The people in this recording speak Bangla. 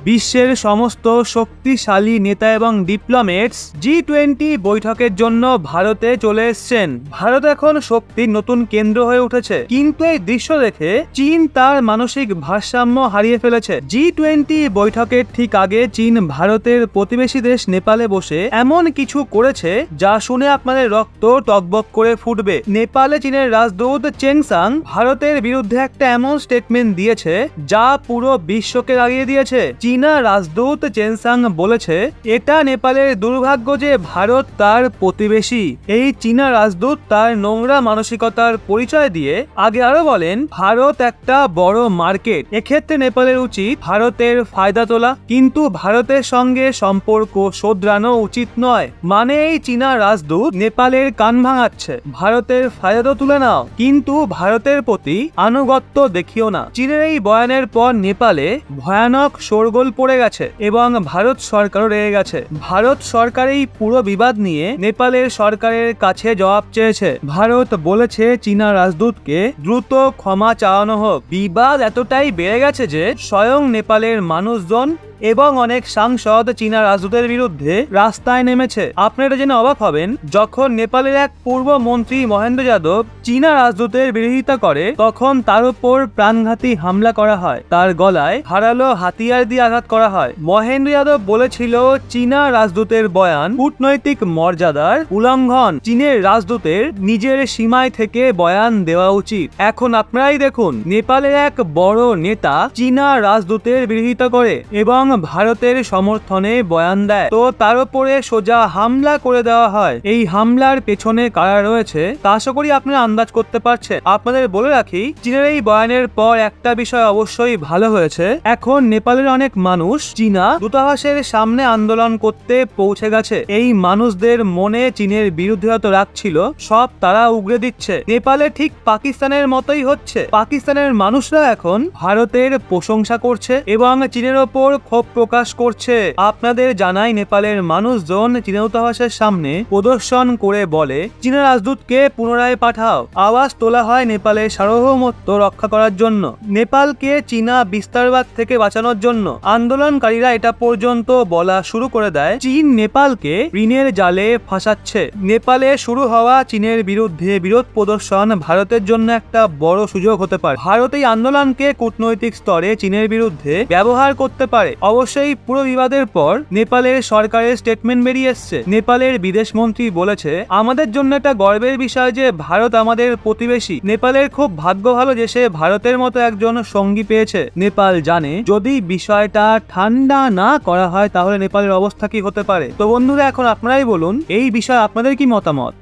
বিশ্বের সমস্ত শক্তিশালী নেতা এবং ডিপ্লোমেটস G20 বৈঠকের জন্য ভারতে চলে এসেছেন। ভারত এখন শক্তির নতুন কেন্দ্র হয়ে উঠেছে, কিন্তু এই দৃশ্য দেখে চীন তার মানসিক ভারসাম্য হারিয়ে ফেলেছে। G20 বৈঠকের ঠিক আগে চীন ভারতের প্রতিবেশী দেশ নেপালে বসে এমন কিছু করেছে যা শুনে আপনাদের রক্ত টকবক করে ফুটবে। নেপালে চীনের রাজদূত চেংসাং ভারতের বিরুদ্ধে একটা এমন স্টেটমেন্ট দিয়েছে যা পুরো বিশ্বকে লাগিয়ে দিয়েছে। চীনা রাজদূত চেংসাং বলেছে, এটা নেপালের দুর্ভাগ্য যে ভারত তার প্রতিবেশী। এই চীনা রাজদূত তার নোংরা মানসিকতার পরিচয় দিয়ে আগে আরো বলেন, ভারত একটা বড় মার্কেট, এক্ষেত্রে নেপালের উচিত ভারতের ফায়দা তোলা, কিন্তু ভারতের সঙ্গে সম্পর্ক শোধরানো উচিত নয়। মানে এই চীনা রাজদূত নেপালের কান ভাঙাচ্ছে, ভারতের ফায়দা তো তুলে নাও, কিন্তু ভারতের প্রতি আনুগত্য দেখিও না। চীনের এই বয়ানের পর নেপালে ভয়ানক শোরগোল পড়ে গেছে এবং ভারত সরকারও রেগে গেছে। ভারত সরকার এই পুরো বিবাদ নিয়ে নেপালের সরকারের কাছে জবাব চেয়েছে। ভারত বলেছে চীনা রাজদূতকে দ্রুত ক্ষমা চাওয়ানো হোক। বিবাদ এতটাই বেড়ে গেছে যে স্বয়ং নেপালের মানুষজন এবং অনেক সাংসদ চীনা রাজদূতের বিরুদ্ধে রাস্তায় নেমেছে। আপনারা জেনে অবাক হবেন, যখন নেপালের এক পূর্ব মন্ত্রী মহেন্দ্র যাদব চীনা রাজদূতের বিরোধিতা করে, তখন তার উপর প্রাণঘাতী হামলা করা হয়, তার গলায় ধারালো হাতিয়ার দিয়ে আঘাত করা হয়। মহেন্দ্র যাদব বলেছিল চীনা রাজদূতের বয়ান কূটনৈতিক মর্যাদার উল্লঙ্ঘন, চীনের রাজদূতের নিজের সীমায় থেকে বয়ান দেওয়া উচিত। এখন আপনারাই দেখুন, নেপালের এক বড় নেতা চীনা রাজদূতের বিরোধিতা করে এবং ভারতের সমর্থনে বয়ান দেয়, তো তার উপরে সোজা হামলা করে দেওয়া হয়। এই হামলার পেছনে কারা রয়েছে তা আশা করি আপনারা আন্দাজ করতে পারছেন। আপনাদের বলে রাখি, চীনের এই বয়ানের পর একটা বিষয় অবশ্যই ভালো হয়েছে, এখন নেপালের অনেক মানুষ চীনা দূতাবাসের সামনে আন্দোলন করতে পৌঁছে গেছে। এই মানুষদের মনে চীনের বিরুদ্ধে যত রাগ ছিল সব তারা উগরে দিচ্ছে। নেপালে ঠিক পাকিস্তানের মতোই হচ্ছে, পাকিস্তানের মানুষরা এখন ভারতের প্রশংসা করছে এবং চীনের ওপর ক্ষোভ প্রকাশ করছে। আপনাদের জানাই, নেপালের মানুষজন চীনা দূতাবাসের সামনে প্রদর্শন করে বলে চীনা রাজদূতকে পুনরায় পাঠাও। আওয়াজ তোলা হয় নেপালের সার্বভৌমত্ব রক্ষা করার জন্য, নেপালকে চীনা বিস্তারবাদ থেকে বাঁচানোর জন্য। আন্দোলনকারীরা এটা পর্যন্ত বলা শুরু করে দেয়, চীন নেপালকে ঋণের জালে ফাঁসাচ্ছে। নেপালে শুরু হওয়া চীনের বিরুদ্ধে বিরোধ প্রদর্শন ভারতের জন্য একটা বড় সুযোগ হতে পারে। ভারত এই আন্দোলনকে কূটনৈতিক স্তরে চীনের বিরুদ্ধে ব্যবহার করতে পারে। অবশ্যই পুরো বিবাদের পর নেপালের সরকারের স্টেটমেন্ট বেরিয়ে এসছে। নেপালের বিদেশ মন্ত্রী বলেছে, আমাদের জন্য এটা গর্বের বিষয় যে ভারত আমাদের প্রতিবেশী। নেপালের খুব ভাগ্য ভালো যে সে ভারতের মতো একজন সঙ্গী পেয়েছে। নেপাল জানে যদি বিষয়টা ঠান্ডা না করা হয় তাহলে নেপালের অবস্থা কি হতে পারে। তো বন্ধুরা, এখন আপনারাই বলুন এই বিষয়ে আপনাদের কি মতামত।